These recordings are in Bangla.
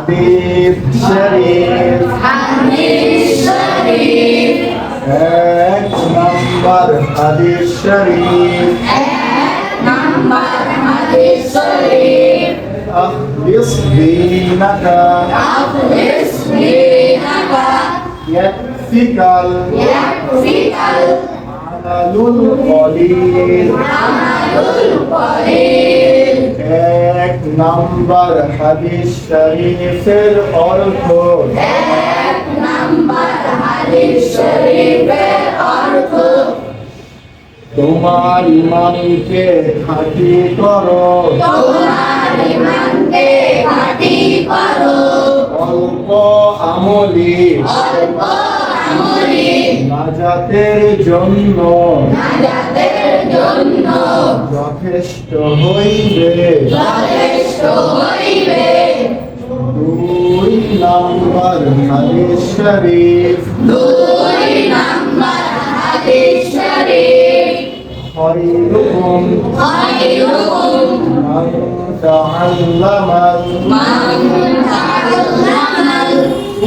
শরীফ এক নম্বর হাদিস শরীফ أخلص دينك يكفيك العمل القليل এক নম্বর হাদিস শরীফের অর্থ তোমার ইমানকে খাঁটি করো অল্প আমলি নাজাতের জন্য যথেষ্ট হইবে দুই নম্বর হাদিস শরীফ خيركم من تعلم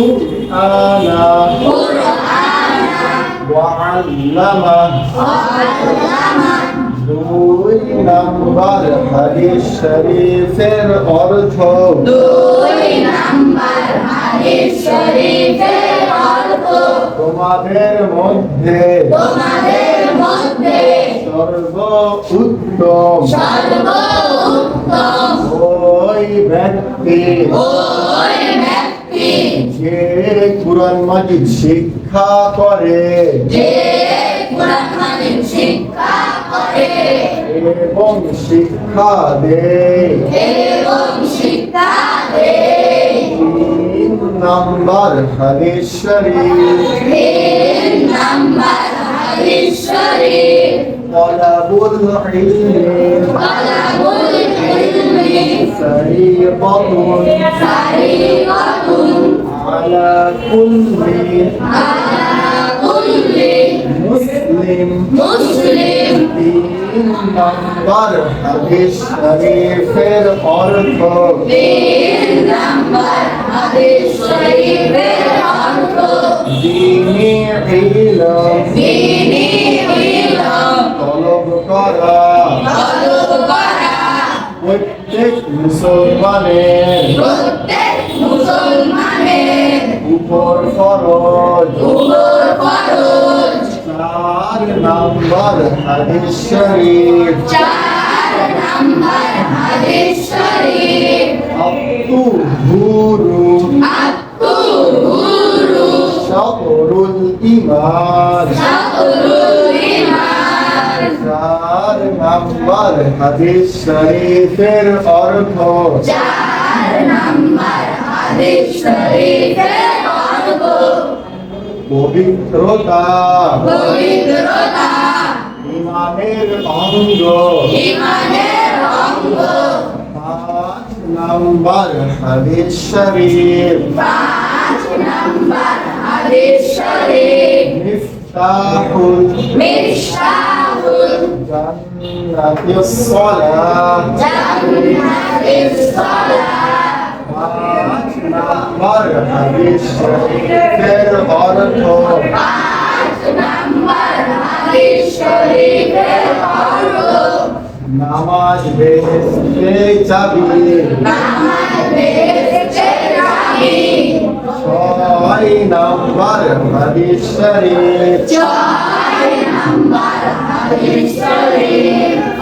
القرآن وعلمه দুই নম্বর হাদিস শরীফের অর্থ তোমাদের মধ্যে সর্ব উত্তম ওই ব্যক্তি যে কুরআন মাজিদ শিক্ষা করে এবং শিক্ষা দেয় তিন নম্বর হাদিস শরীফ طلبul ilmi fariidatun ala kulli muslim তিন নম্বর হাদিস শরীফের অর্থ দ্বীনি ইলম তলব করা প্রত্যেক মুসলমানের উপর ফরজ চার নম্বর হাদিস শরীফ আত্তুহুরু শাতরুল ঈমান চার নম্বর হাদিস শরীফের অর্থ পবিত্রতা ঈমানের অঙ্গ পাঁচ নম্বর হাদিস শরীফ মিফতাহুল জান্নাতিস সালাহ পাঁচ নম্বর হাদিস শরীফের অর্থ নামাজ বেহেশতের চাবি ছয় নম্বর হাদিস শরীফ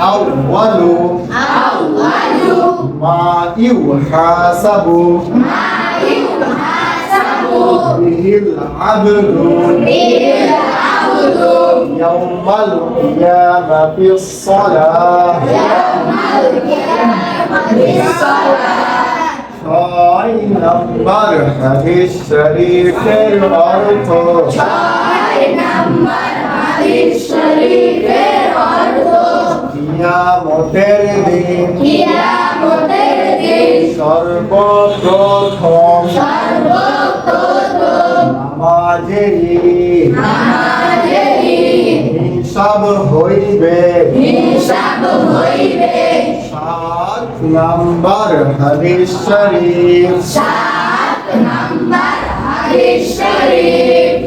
আউয়ালু মা ইউহাসাবু বিহিল আবদু ইয়াউমাল কিয়ামাতিস সালাহ ছয় নম্বর হাদিস শরীফের অর্থ কিয়ামতের দিন সর্বপ্রথম নামাজেরই হিসাব হইবে সাত নম্বর হাদিস শরীফ الشريف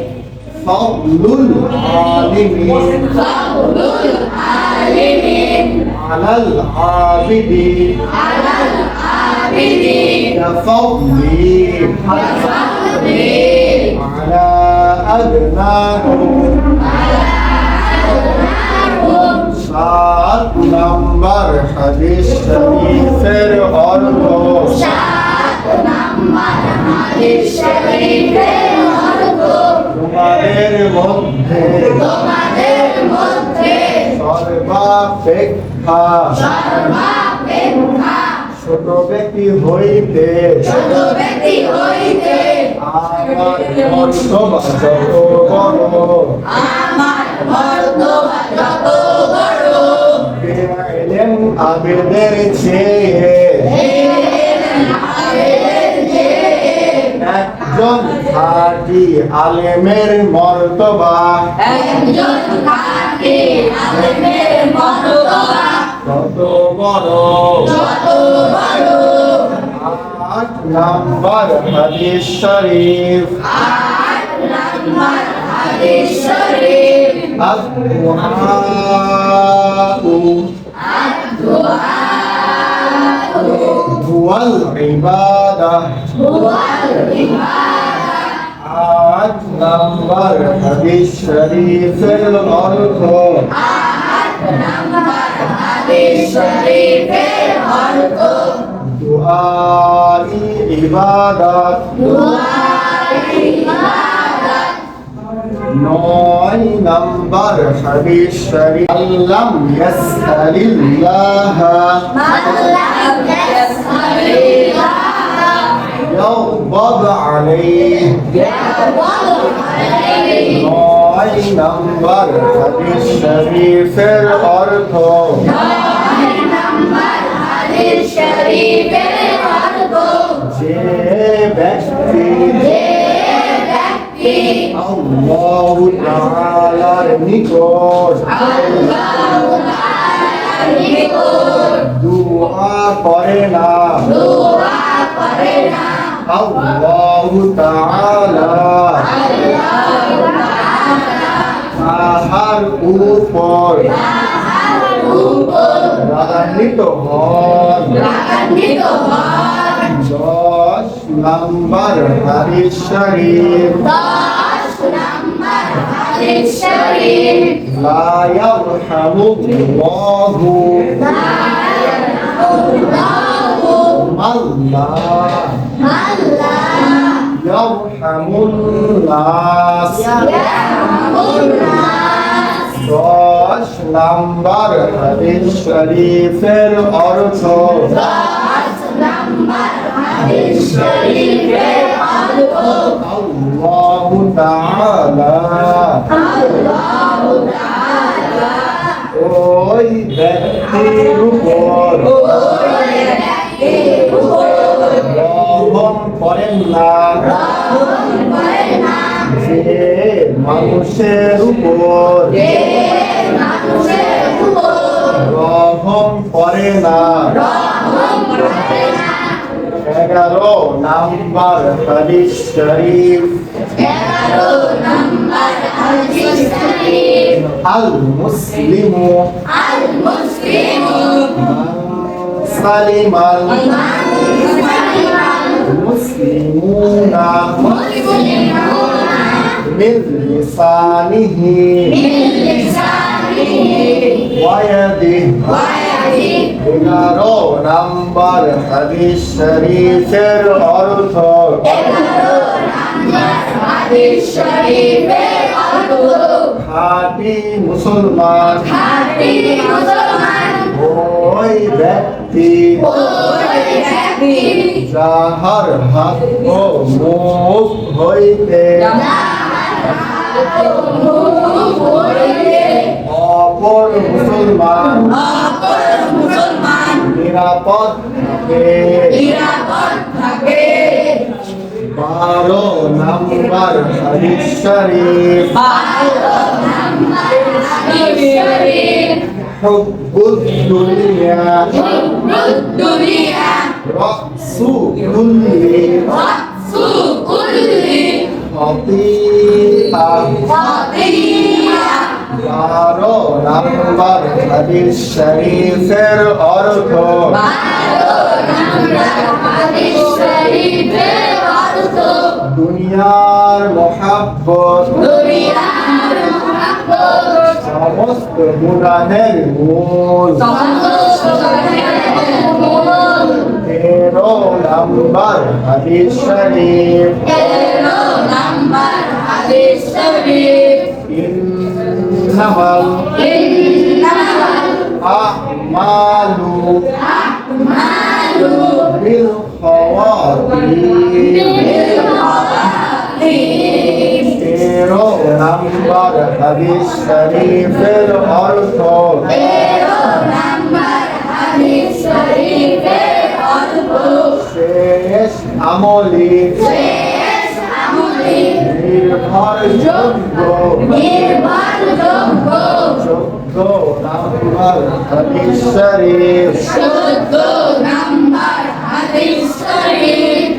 فضل العالمين فضل العالمين على العابدين على العابدين كفضلي كفضلي على أدناهم সাত নম্বর হাদিস শরীফের অর্থ সাত নাম্বার হাদিস শরীফের অর্থ তোমাদের মধ্যে সর্বাপেক্ষা সর্বাপেক্ষা ছোট ব্যক্তি হইতে ছোট ব্যক্তি হইতে আমার মর্তবা যত বড় আমার মর্তবা যত বড় এলেন আবেদের চেয়ে একজন খাঁটি আলেমের মর্তবা একজন খাঁটি আলেমের মর্তবা যত বড় যত বড় আট নম্বর হাদিস শরীফ আট নাম্বার হাদিস শরীফ هو العبادة আট নম্বর হাদিস শরীফের অর্থ হাদিস শরীফের অর্থ দুআই ইবাদত নয় নম্বর হাদিস শরীফ আল্লাম ইয়াসআলিল্লাহ يغضب عليه নয় নম্বর হাদিস শরীফের অর্থ হাদিস শরীফের অর্থ যে ব্যক্তি আল্লাহ তাআলার নিকট দুআ করে না আল্লাহ তাআলা তাহার উপর রাগান্বিত হন দশ নম্বর হাদিস শরীফ লা ইয়ারহামুল্লাহু মান লা ইয়ারহামুন নাস দশ নম্বর হাদিস শরীফের অর্থ আল্লাহ তাআলা ওই ব্যক্তির উপর রহম করেন না যে মানুষের উপর রহম করে না 11 নাম্বার হাদিস শরীফ আল মুসলিমু সালিমাল মুসলিমুনা মিন লিসানিহি ওয়া ইয়াদিহি 11 নাম্বার হাদিস শরীফের অর্থ খাঁটি মুসলমান ওই ব্যক্তি যাহার হাত ও মুখ হইতে অপর মুসলমান নিরাপদ থাকে 12 নাম্বার হাদিস শরীফ হুব্বুদ দুনিয়া রাসু কুল্লি নাম্বার হাদিস শরীফের অর্থ হাদিস শরীফের অর্থ দুনিয়ার মহাব্বত দুনিয়ার মহব্বত সমস্ত গুনাহের মূল। সমস্ত গুনাহের মূল। 13 নাম্বার হাদিস শরীফ 13 নাম্বার হাদিস শরীফ ইন্নামাল ইন্নামাল আমালু আমালু বিল খাওয়াতিম। বিল খাওয়াতিম 13 নাম্বার হাদিস শরীফের অর্থ 13 নাম্বার হাদিস শরীফের অর্থ শেষ আমলি শেষ আমলি নির্ভরযোগ্য। নির্ভরযোগ্য 14 নাম্বার হাদিস শরীফ 14 নাম্বার হাদিস শরীফ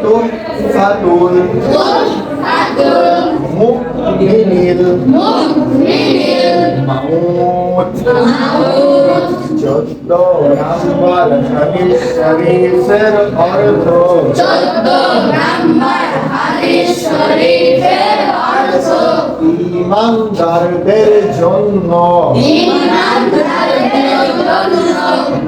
তুহফাতুল তুহফাতুল মুমিনিল মুমিনিল মাউত। মাউত 14 নাম্বার হাদিস শরীফের অর্থ 14 নাম্বার হাদিস শরীফের অর্থ ঈমানদারদের জন্য ঈমানদারদের জন্য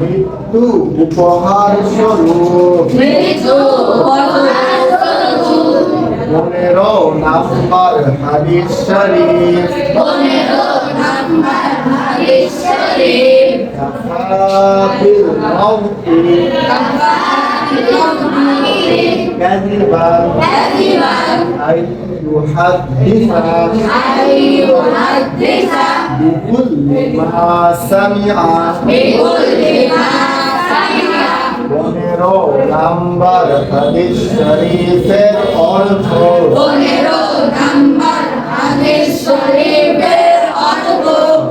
মৃত্যু উপহার স্বরূপ। মৃত্যু উপহার স্বরূপ 15 নাম্বার হাদিস শরীফ 15 নাম্বার হাদিস শরীফ কাফাবিল মাউতি কাযিবান আই ইউহাদ্দিসা বিকুল্লি মা সামিআ। 15 নাম্বার হাদিস শরীফের অর্থ 15 নাম্বার হাদিস শরীফের অর্থ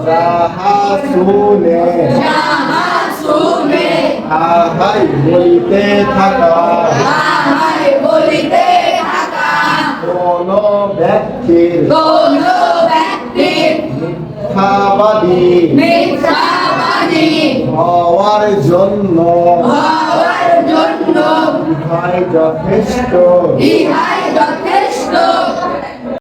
যাহা শুনে যাহা শুনে তাহাই বলিতে থাকা তাহাই বলিতে থাকা কোন ব্যক্তির কোন ব্যক্তির মিথ্যাবাদী মিথ্যাবাদী হওয়ার জন্য হওয়ার জন্য ইহাই যথেষ্ট। ইহাই যথেষ্ট